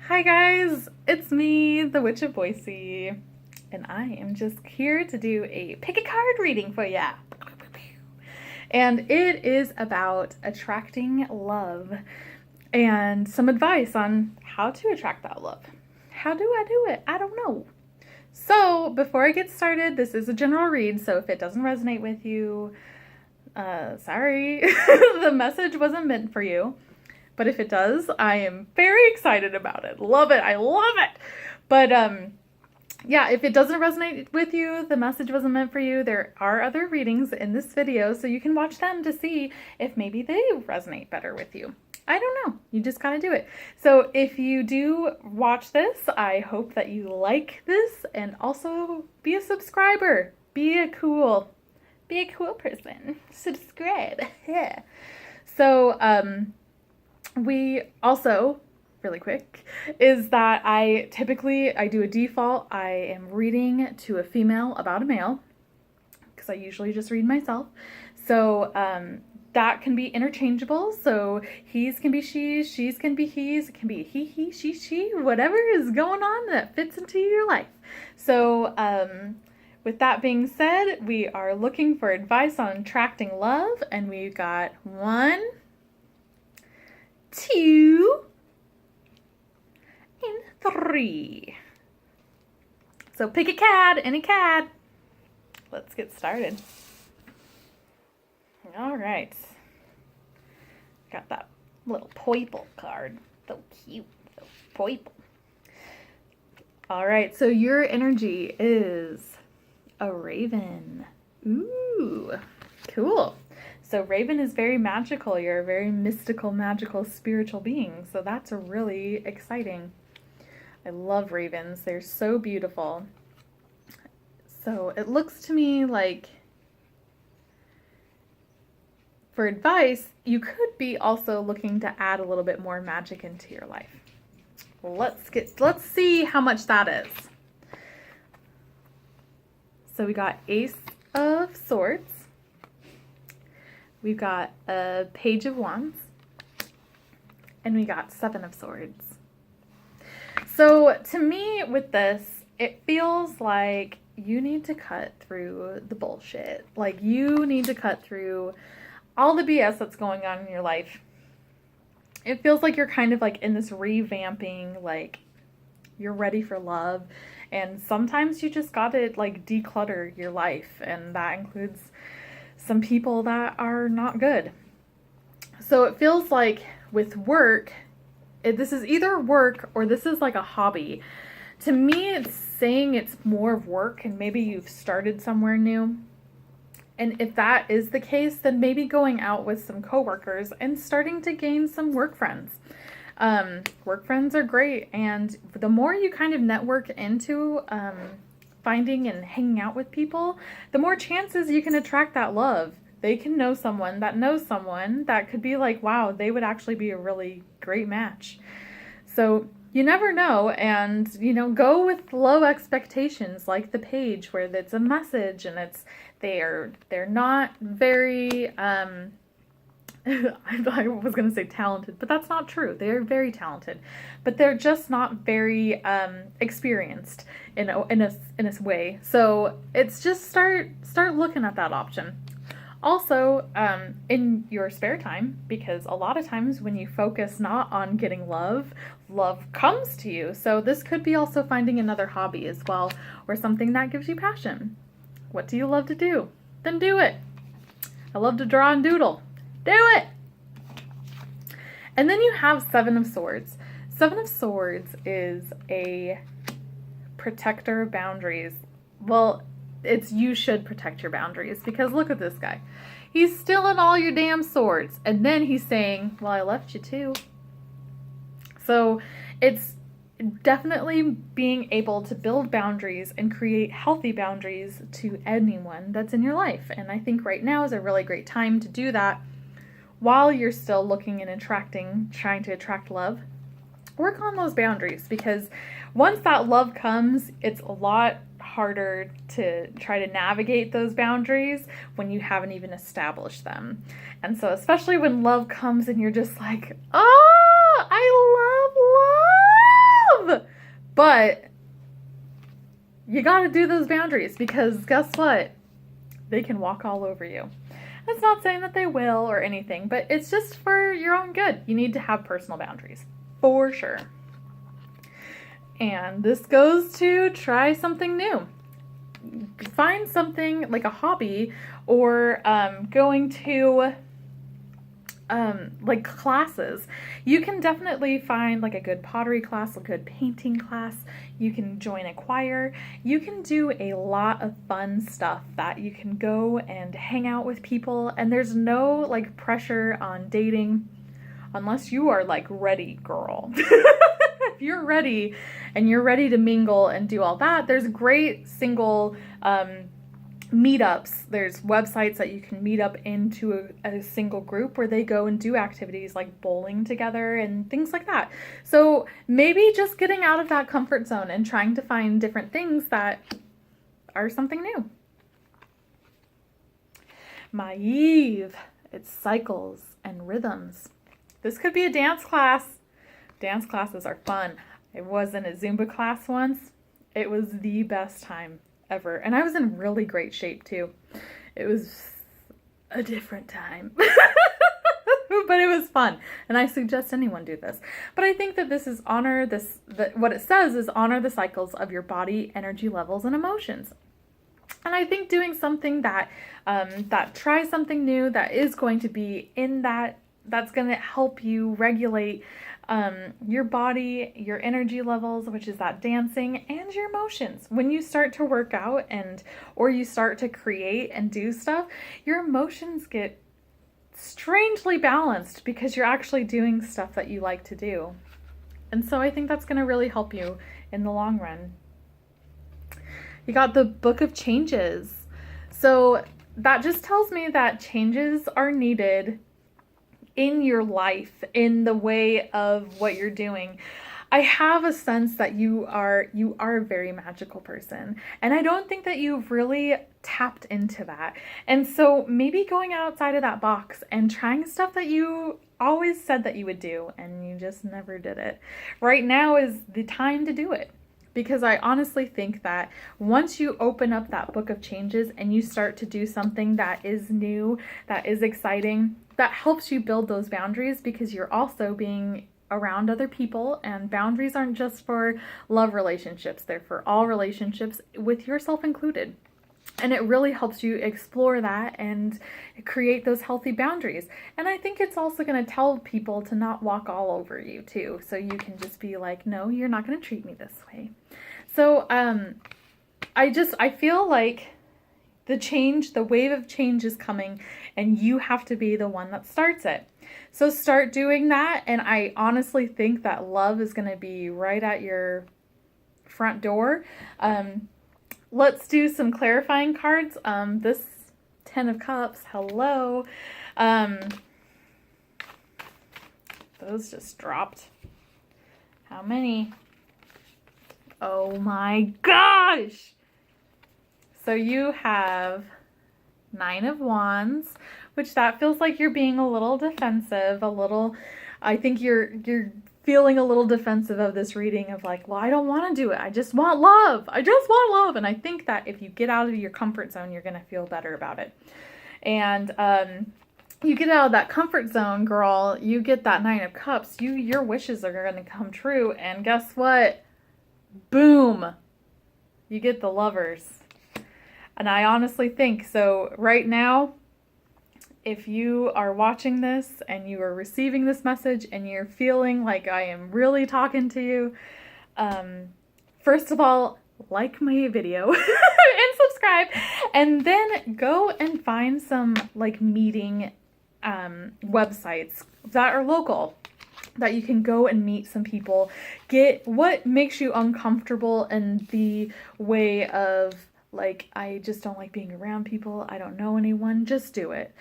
Hi guys, it's me, the Witch of Boise, and I am just here to do a pick a card reading for ya. And it is about attracting love and some advice on how to attract that love. How do I do it? I don't know. So before I get started, this is a general read, so if it doesn't resonate with you, sorry, the message wasn't meant for you. But if it does, I am very excited about it. Love it. I love it. But yeah, if it doesn't resonate with you, the message wasn't meant for you. There are other readings in this video, so you can watch them to see if maybe they resonate better with you. I don't know. You just gotta do it. So if you do watch this, I hope that you like this and also be a subscriber. Be a cool person. Subscribe. Yeah. So, we also, really quick, is that I do a default. I am reading to a female about a male because I usually just read myself. So that can be interchangeable. So he's can be she's, she's can be he's, it can be he, she, whatever is going on that fits into your life. So with that being said, we are looking for advice on attracting love, and we've got 1, 2, and 3. So pick a card, any card. Let's get started. All right. Got that little purple card. So cute. So purple. All right. So your energy is a raven. Ooh, cool. So Raven is very magical. You're a very mystical, magical, spiritual being. So that's really exciting. I love ravens. They're so beautiful. So it looks to me like for advice, you could be also looking to add a little bit more magic into your life. Let's see how much that is. So we got Ace of Swords. We've got a Page of Wands, and we got 7 of Swords. So to me with this, it feels like you need to cut through the bullshit. Like you need to cut through all the BS that's going on in your life. It feels like you're kind of like in this revamping, like you're ready for love. And sometimes you just gotta like declutter your life, and that includes some people that are not good. So it feels like with work, this is either work or this is like a hobby. To me, it's saying it's more of work, and maybe you've started somewhere new. And if that is the case, then maybe going out with some coworkers and starting to gain some work friends. Work friends are great, and the more you kind of network into finding and hanging out with people, the more chances you can attract that love. They can know someone that knows someone that could be like, wow, they would actually be a really great match. So you never know, and go with low expectations, like the page where it's a message and they're not very I was going to say talented, but that's not true. They're very talented, but they're just not very experienced in a way. So it's just start looking at that option. Also, in your spare time, because a lot of times when you focus not on getting love, love comes to you. So this could be also finding another hobby as well, or something that gives you passion. What do you love to do? Then do it. I love to draw and doodle. Do it! And then you have 7 of Swords. 7 of Swords is a protector of boundaries. Well, it's you should protect your boundaries, because look at this guy. He's stealing all your damn swords. And then he's saying, well, I left you too. So it's definitely being able to build boundaries and create healthy boundaries to anyone that's in your life. And I think right now is a really great time to do that. While you're still looking and trying to attract love, work on those boundaries, because once that love comes, it's a lot harder to try to navigate those boundaries when you haven't even established them. And so especially when love comes and you're just like, oh, I love But you got to do those boundaries, because guess what? They can walk all over you. That's not saying that they will or anything, but it's just for your own good. You need to have personal boundaries, for sure. And this goes to try something new. Find something like a hobby, or going to like classes. You can definitely find like a good pottery class, a good painting class. You can join a choir. You can do a lot of fun stuff that you can go and hang out with people, and there's no like pressure on dating unless you are like ready, girl. If you're ready and you're ready to mingle and do all that, there's great single meetups. There's websites that you can meet up into a single group where they go and do activities like bowling together and things like that. So maybe just getting out of that comfort zone and trying to find different things that are something new. Maive, it's cycles and rhythms. This could be a dance class. Dance classes are fun. I was in a Zumba class once. It was the best time ever. And I was in really great shape too. It was a different time. But it was fun. And I suggest anyone do this. But I think that this is what it says is honor the cycles of your body, energy levels, and emotions. And I think doing something that try something new that is going to be in that's going to help you regulate your body, your energy levels, which is that dancing, and your emotions. When you start to work out or you start to create and do stuff, your emotions get strangely balanced because you're actually doing stuff that you like to do. And so I think that's going to really help you in the long run. You got the Book of Changes. So that just tells me that changes are needed in your life, in the way of what you're doing. I have a sense that you are a very magical person, and I don't think that you've really tapped into that. And so maybe going outside of that box and trying stuff that you always said that you would do and you just never did it. Right now is the time to do it. Because I honestly think that once you open up that Book of Changes and you start to do something that is new, that is exciting, that helps you build those boundaries, because you're also being around other people, and boundaries aren't just for love relationships. They're for all relationships, with yourself included. And it really helps you explore that and create those healthy boundaries. And I think it's also going to tell people to not walk all over you too. So you can just be like, no, you're not going to treat me this way. So I feel like the wave of change is coming, and you have to be the one that starts it. So start doing that. And I honestly think that love is going to be right at your front door. Let's do some clarifying cards. This 10 of Cups, hello. Those just dropped. How many? Oh my gosh! So you have 9 of Wands, which that feels like you're being a little defensive, I think you're feeling a little defensive of this reading of like, well, I don't want to do it. I just want love. And I think that if you get out of your comfort zone, you're going to feel better about it. And you get out of that comfort zone, girl, you get that 9 of Cups, your wishes are going to come true. And guess what? Boom. You get the Lovers. And I honestly think, so right now, if you are watching this and you are receiving this message and you're feeling like I am really talking to you, first of all, like my video and subscribe, and then go and find some like meeting websites that are local, that you can go and meet some people. Get what makes you uncomfortable in the way of like, I just don't like being around people. I don't know anyone. Just do it.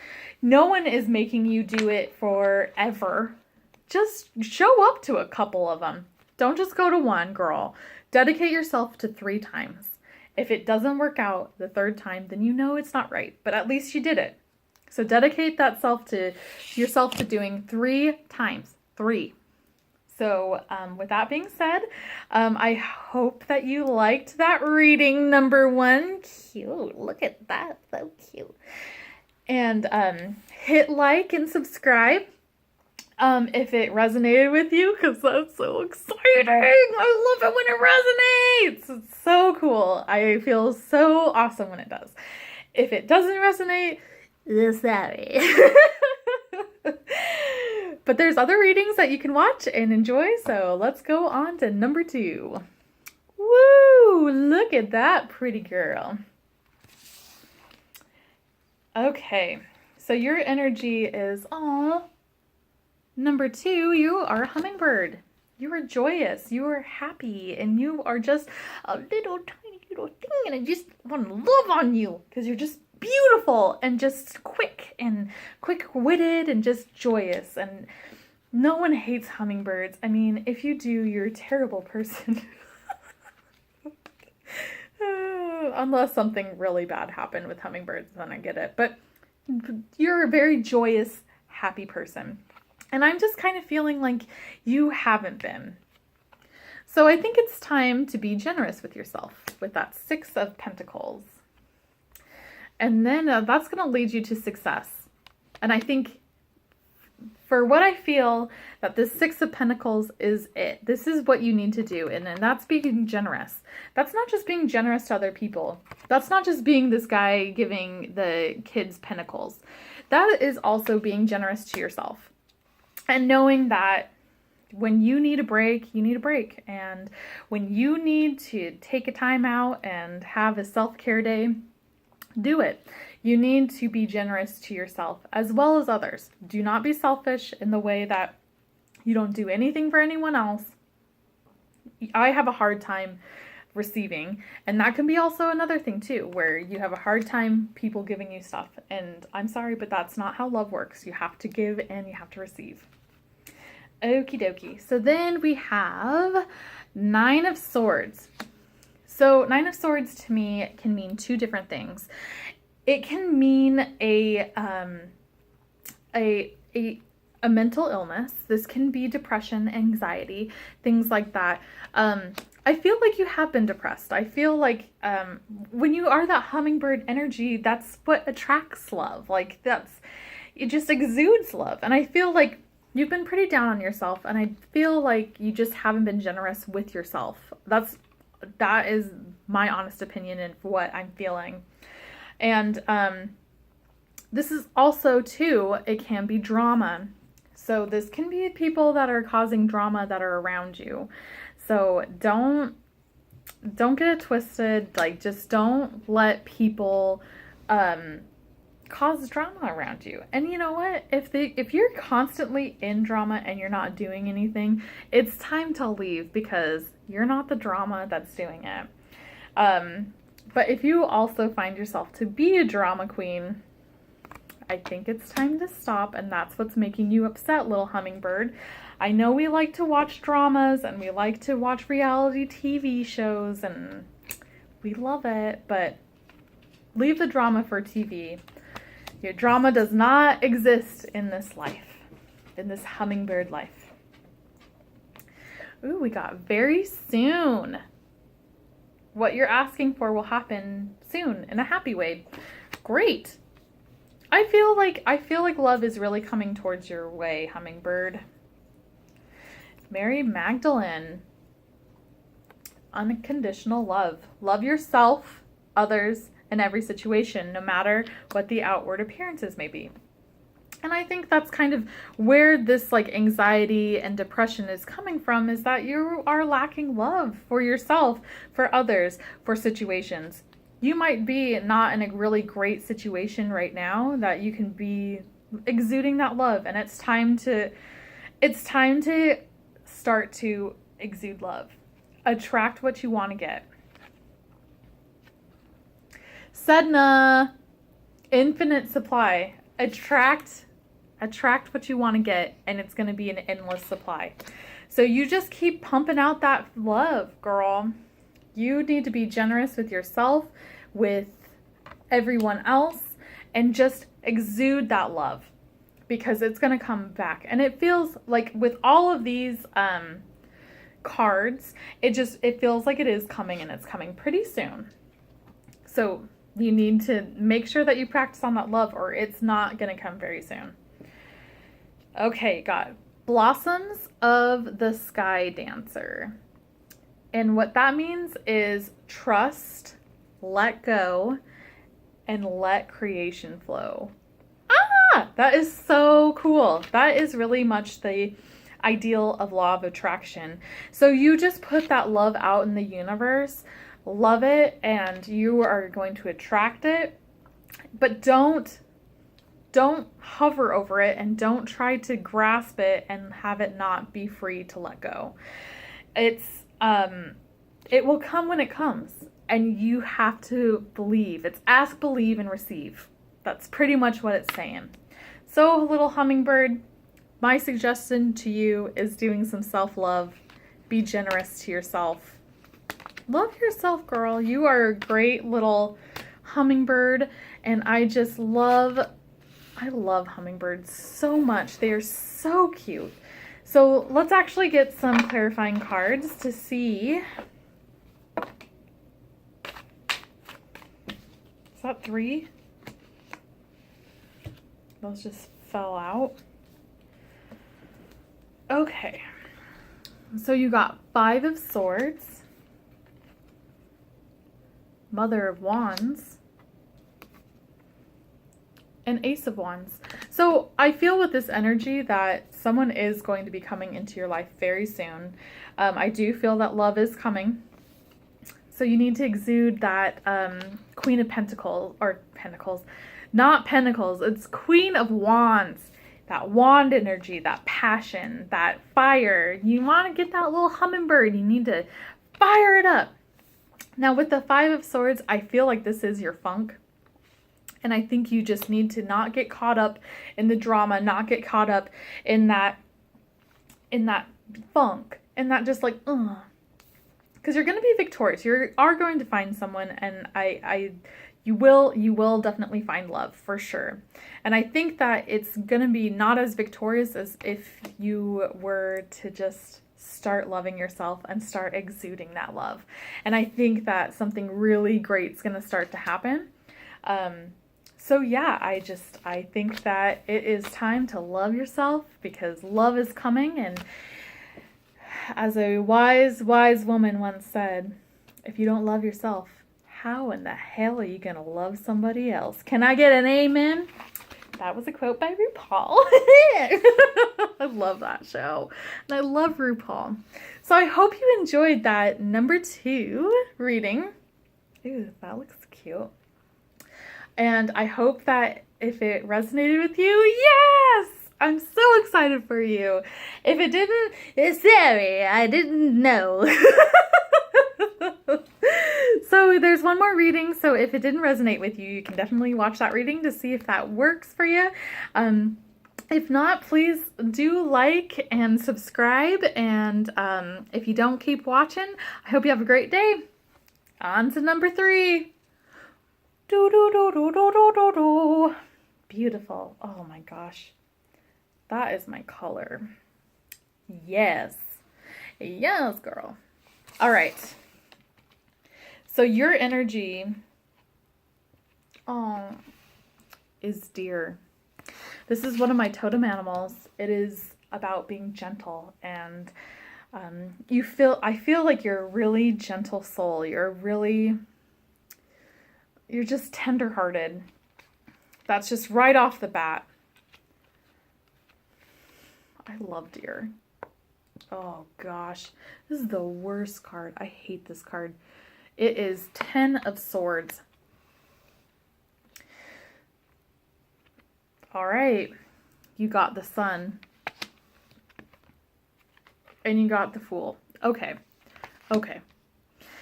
No one is making you do it forever. Just show up to a couple of them. Don't just go to one, girl. Dedicate yourself to 3 times. If it doesn't work out the 3rd time, then you know it's not right. But at least you did it. So dedicate yourself to doing 3 times. 3. So with that being said, I hope that you liked that reading number 1. Cute. Look at that. So cute. And hit like and subscribe if it resonated with you, because that's so exciting. I love it when it resonates. It's so cool. I feel so awesome when it does. If it doesn't resonate, sorry. But there's other readings that you can watch and enjoy, so let's go on to number 2. Woo! Look at that pretty girl. Okay, so your energy is, number 2, you are a hummingbird. You are joyous, you are happy, and you are just a little tiny little thing, and I just want to love on you because you're just beautiful and just quick-witted and just joyous. And no one hates hummingbirds. I mean, if you do, you're a terrible person. Unless something really bad happened with hummingbirds, then I get it. But you're a very joyous, happy person. And I'm just kind of feeling like you haven't been. So I think it's time to be generous with yourself with that 6 of Pentacles. And then that's going to lead you to success. And I think for what I feel that this 6 of Pentacles is it. This is what you need to do. And then that's being generous. That's not just being generous to other people. That's not just being this guy giving the kids pentacles. That is also being generous to yourself. And knowing that when you need a break, you need a break. And when you need to take a time out and have a self-care day, do it. You need to be generous to yourself as well as others. Do not be selfish in the way that you don't do anything for anyone else. I have a hard time receiving, and that can be also another thing too, where you have a hard time people giving you stuff. And I'm sorry, but that's not how love works. You have to give and you have to receive. Okie dokie. So then we have 9 of Swords. So 9 of Swords to me can mean 2 different things. It can mean a mental illness. This can be depression, anxiety, things like that. I feel like you have been depressed. I feel like when you are that hummingbird energy, that's what attracts love. Like it just exudes love. And I feel like you've been pretty down on yourself, and I feel like you just haven't been generous with yourself. That is my honest opinion and what I'm feeling. And this is also too, it can be drama. So this can be people that are causing drama that are around you. So don't get it twisted. Like, just don't let people cause drama around you. And you know what? If you're constantly in drama and you're not doing anything, it's time to leave, because you're not the drama that's doing it. But if you also find yourself to be a drama queen, I think it's time to stop, and that's what's making you upset, little hummingbird. I know we like to watch dramas and we like to watch reality TV shows, and we love it, but leave the drama for TV. Your drama does not exist in this life, in this hummingbird life. Ooh, we got very soon. What you're asking for will happen soon in a happy way. Great. I feel like love is really coming towards your way, hummingbird. Mary Magdalene. Unconditional love. Love yourself, others, and every situation, no matter what the outward appearances may be. And I think that's kind of where this anxiety and depression is coming from, is that you are lacking love for yourself, for others, for situations. You might be not in a really great situation right now that you can be exuding that love, and it's time to start to exude love. Attract what you want to get. Sedna, infinite supply. Attract what you want to get, and it's going to be an endless supply. So you just keep pumping out that love, girl. You need to be generous with yourself, with everyone else, and just exude that love. because it's going to come back. And it feels like with all of these cards, it feels like it is coming, and it's coming pretty soon. So you need to make sure that you practice on that love, or it's not going to come very soon. Okay, got Blossoms of the Sky Dancer. And what that means is trust, let go, and let creation flow. Ah, that is so cool. That is really much the ideal of law of attraction. So you just put that love out in the universe, love it, and you are going to attract it. But don't hover over it, and don't try to grasp it and have it not be free to let go. It will come when it comes, and you have to believe. It's ask, believe, and receive. That's pretty much what it's saying. So, little hummingbird, my suggestion to you is doing some self-love. Be generous to yourself. Love yourself, girl. You are a great little hummingbird, and I love hummingbirds so much. They are so cute. So let's actually get some clarifying cards to see. Is that 3? Those just fell out. Okay. So you got 5 of Swords, Mother of Wands, and Ace of Wands. So I feel with this energy that someone is going to be coming into your life very soon. I do feel that love is coming. So you need to exude that Queen of Pentacles, or Pentacles, not Pentacles. It's Queen of Wands. That wand energy, that passion, that fire. You want to get that little hummingbird. You need to fire it up. Now with the 5 of Swords, I feel like this is your funk. And I think you just need to not get caught up in the drama, not get caught up in that funk, and that just like, because you're going to be victorious. You are going to find someone, and you will definitely find love for sure. And I think that it's going to be not as victorious as if you were to just start loving yourself and start exuding that love. And I think that something really great is going to start to happen. So yeah, I think that it is time to love yourself, because love is coming. And as a wise woman once said, if you don't love yourself, how in the hell are you going to love somebody else? Can I get an amen? That was a quote by RuPaul. I love that show. And I love RuPaul. So I hope you enjoyed that number 2 reading. Ooh, that looks cute. And I hope that if it resonated with you, yes! I'm so excited for you. If it didn't, sorry, I didn't know. So there's one more reading. So if it didn't resonate with you, you can definitely watch that reading to see if that works for you. If not, please do like and subscribe. And if you don't, keep watching. I hope you have a great day. On to number 3. Do, do, do, do, do, do, do, do. Beautiful. Oh my gosh. That is my color. Yes. Yes, girl. All right. So your energy is deer. This is one of my totem animals. It is about being gentle, and I feel like you're a really gentle soul. You're just tender-hearted. That's just right off the bat. I love deer. Oh gosh, this is the worst card. I hate this card. It is 10 of Swords. All right, you got the Sun. And you got the Fool. Okay.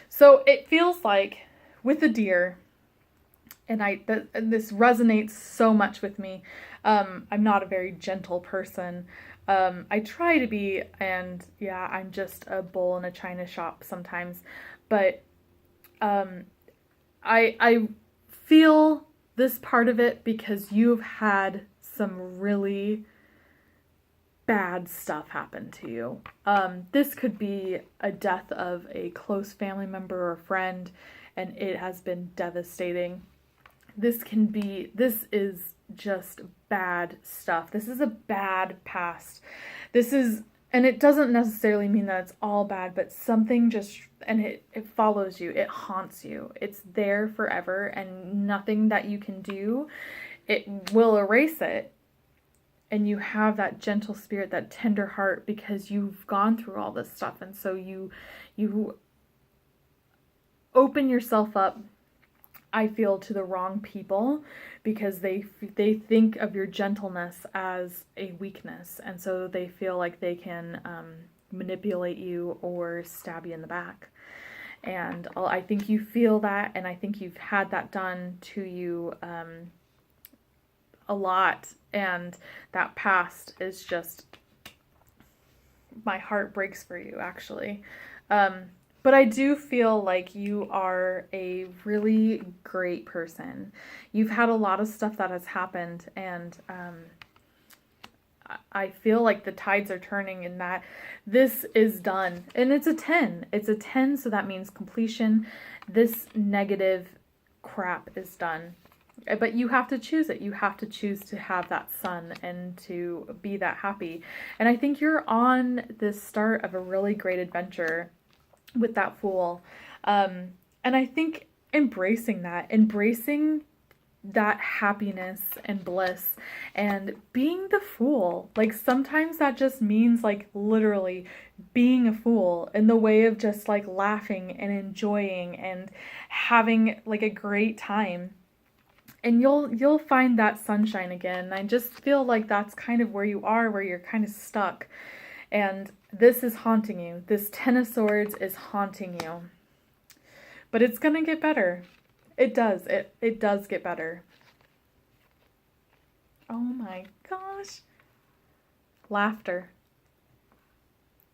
So it feels like with the deer, and this resonates so much with me. I'm not a very gentle person. I try to be, and yeah, I'm just a bull in a china shop sometimes. But I feel this part of it because you've had some really bad stuff happen to you. This could be a death of a close family member or friend, and it has been devastating. This is just bad stuff. This is a bad past. And it doesn't necessarily mean that it's all bad, but something it follows you, it haunts you. It's there forever, and nothing that you can do, it will erase it. And you have that gentle spirit, that tender heart, because you've gone through all this stuff. And so you open yourself up, I feel, to the wrong people, because they think of your gentleness as a weakness. And so they feel like they can manipulate you or stab you in the back. And I think you feel that, and I think you've had that done to you a lot, and that past is just, my heart breaks for you, actually. But I do feel like you are a really great person. You've had a lot of stuff that has happened, and I feel like the tides are turning, and that this is done. And it's a 10. It's a 10, so that means completion. This negative crap is done. But you have to choose it. You have to choose to have that sun and to be that happy. And I think you're on the start of a really great adventure with that Fool. And I think embracing that happiness and bliss and being the Fool. Like, sometimes that just means, like, literally being a fool in the way of just, like, laughing and enjoying and having, like, a great time. And you'll find that sunshine again. I just feel like that's kind of where you are, where you're kind of stuck. And this is haunting you. This 10 of Swords is haunting you. But it's going to get better. It does. It does get better. Oh my gosh. Laughter.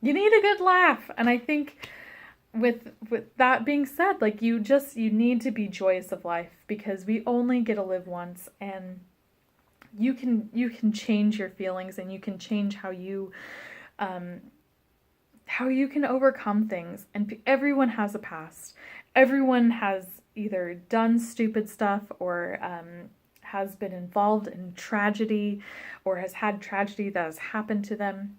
You need a good laugh. And I think with that being said, like, you need to be joyous of life, because we only get to live once, and you can change your feelings, and you can change how you can overcome things. And everyone has a past. Everyone has either done stupid stuff or has been involved in tragedy, or has had tragedy that has happened to them.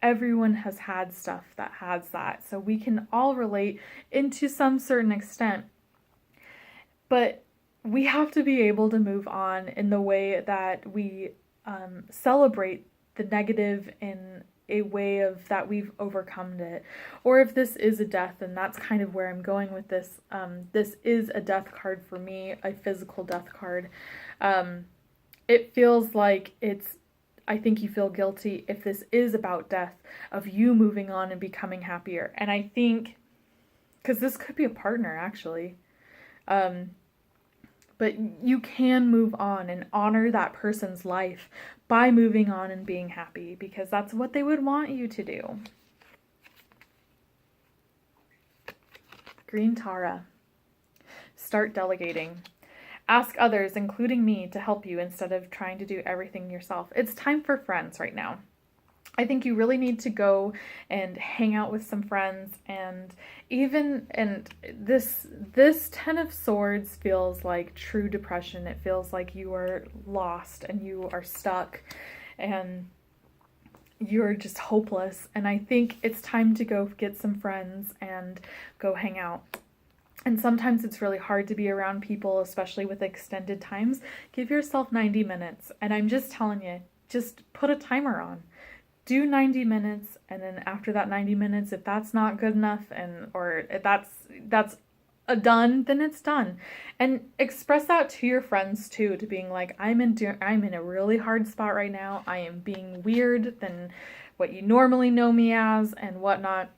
Everyone has had stuff that has that. So we can all relate into some certain extent. But we have to be able to move on in the way that we celebrate the negative in a way of that we've overcome it. Or if this is a death, and that's kind of where I'm going with this. This is a death card for me, a physical death card. It feels like I think you feel guilty if this is about death, of you moving on and becoming happier. And I think, because this could be a partner, actually. But you can move on and honor that person's life by moving on and being happy, because that's what they would want you to do. Green Tara. Start delegating. Ask others, including me, to help you instead of trying to do everything yourself. It's time for friends right now. I think you really need to go and hang out with some friends, and this 10 of Swords feels like true depression. It feels like you are lost and you are stuck and you're just hopeless. And I think it's time to go get some friends and go hang out. And sometimes it's really hard to be around people, especially with extended times. Give yourself 90 minutes. And I'm just telling you, just put a timer on. Do 90 minutes, and then after that 90 minutes, if that's not good enough, or if that's a done, then it's done. And express that to your friends too, to being like, I'm in a really hard spot right now. I am being weird than what you normally know me as and whatnot.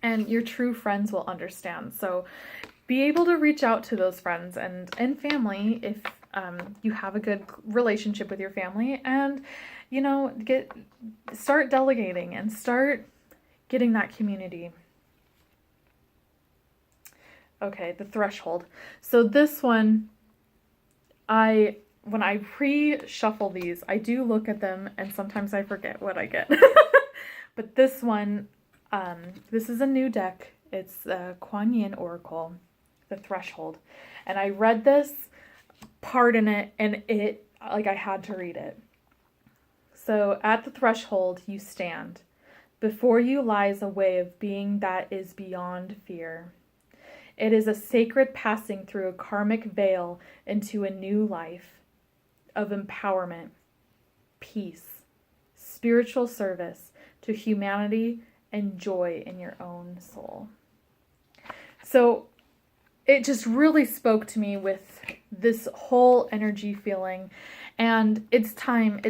And your true friends will understand. So be able to reach out to those friends and family if you have a good relationship with your family, and start delegating and start getting that community. Okay, the Threshold. So this one, I when I pre-shuffle these, I do look at them and sometimes I forget what I get. But this one, this is a new deck. It's the Kuan Oracle, the Threshold. And I read this part in it and it, like I had to read it. So at the threshold you stand. Before you lies a way of being that is beyond fear. It is a sacred passing through a karmic veil into a new life of empowerment, peace, spiritual service to humanity, and joy in your own soul. So it just really spoke to me with this whole energy feeling, and it's time.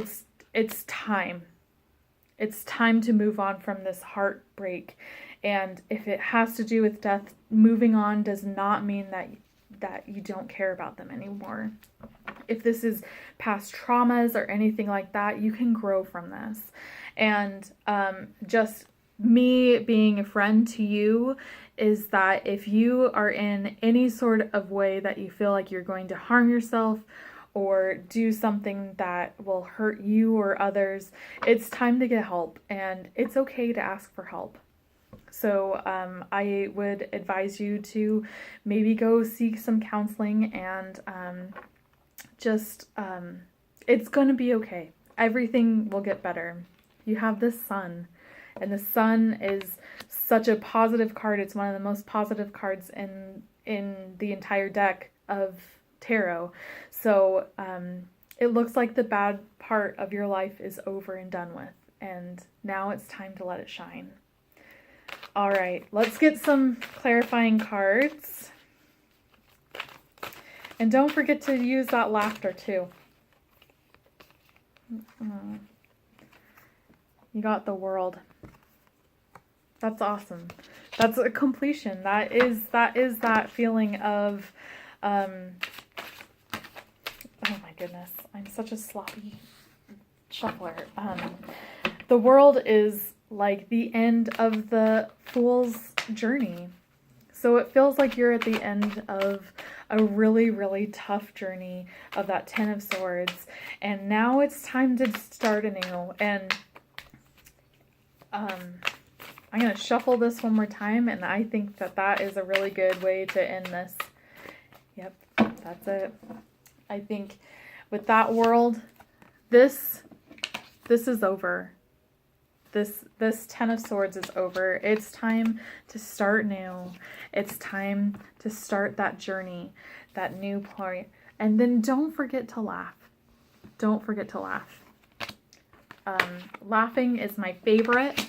It's time. It's time to move on from this heartbreak. And if it has to do with death, moving on does not mean that you don't care about them anymore. If this is past traumas or anything like that, you can grow from this. And just me being a friend to you is that if you are in any sort of way that you feel like you're going to harm yourself or do something that will hurt you or others, it's time to get help, and it's okay to ask for help. So I would advise you to maybe go seek some counseling, and it's going to be okay. Everything will get better. You have the sun, and the sun is such a positive card. It's one of the most positive cards in the entire deck of tarot. So it looks like the bad part of your life is over and done with, and now it's time to let it shine. All right, let's get some clarifying cards. And don't forget to use that laughter too. You got the World. That's awesome. That's a completion. That is that feeling of oh my goodness, I'm such a sloppy shuffler. The World is like the end of the Fool's journey. So it feels like you're at the end of a really, really tough journey of that Ten of Swords. And now it's time to start anew. And I'm going to shuffle this one more time, and I think that is a really good way to end this. Yep, that's it. I think with that World, this is over. This Ten of Swords is over. It's time to start new. It's time to start that journey, that new point. And then don't forget to laugh. Don't forget to laugh. Laughing is my favorite.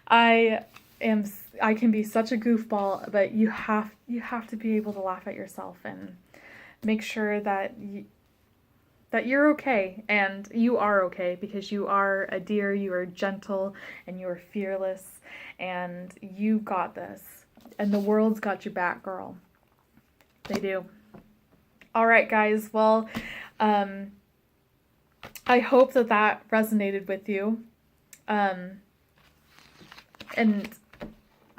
I can be such a goofball, but you have to be able to laugh at yourself and make sure that you're okay, and you are okay, because you are a deer, you are gentle, and you are fearless, and you got this, and the world's got your back, girl. They do. All right, guys. Well, I hope that resonated with you. And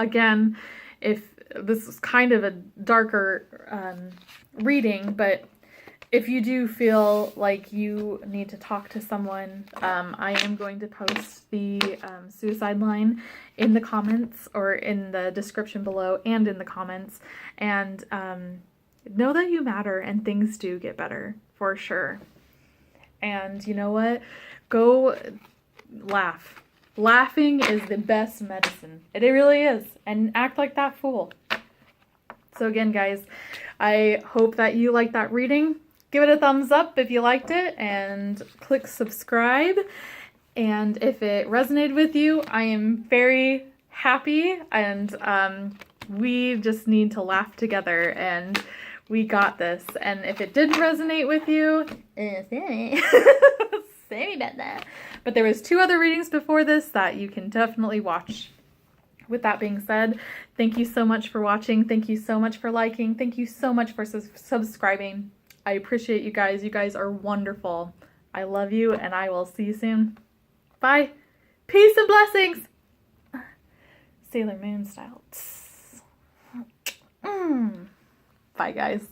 again, if this is kind of a darker reading, but if you do feel like you need to talk to someone, I am going to post the suicide line in the comments, or in the description below and in the comments. And know that you matter, and things do get better for sure. And you know what? Go laugh. Laughing is the best medicine. It really is. And act like that fool. So again, guys, I hope that you liked that reading. Give it a thumbs up if you liked it, and click subscribe. And if it resonated with you, I am very happy, and we just need to laugh together, and we got this. And if it didn't resonate with you, say about that. But there was 2 other readings before this that you can definitely watch. With that being said, thank you so much for watching. Thank you so much for liking. Thank you so much for subscribing. I appreciate you guys. You guys are wonderful. I love you, and I will see you soon. Bye. Peace and blessings. Sailor Moon style. Bye, guys.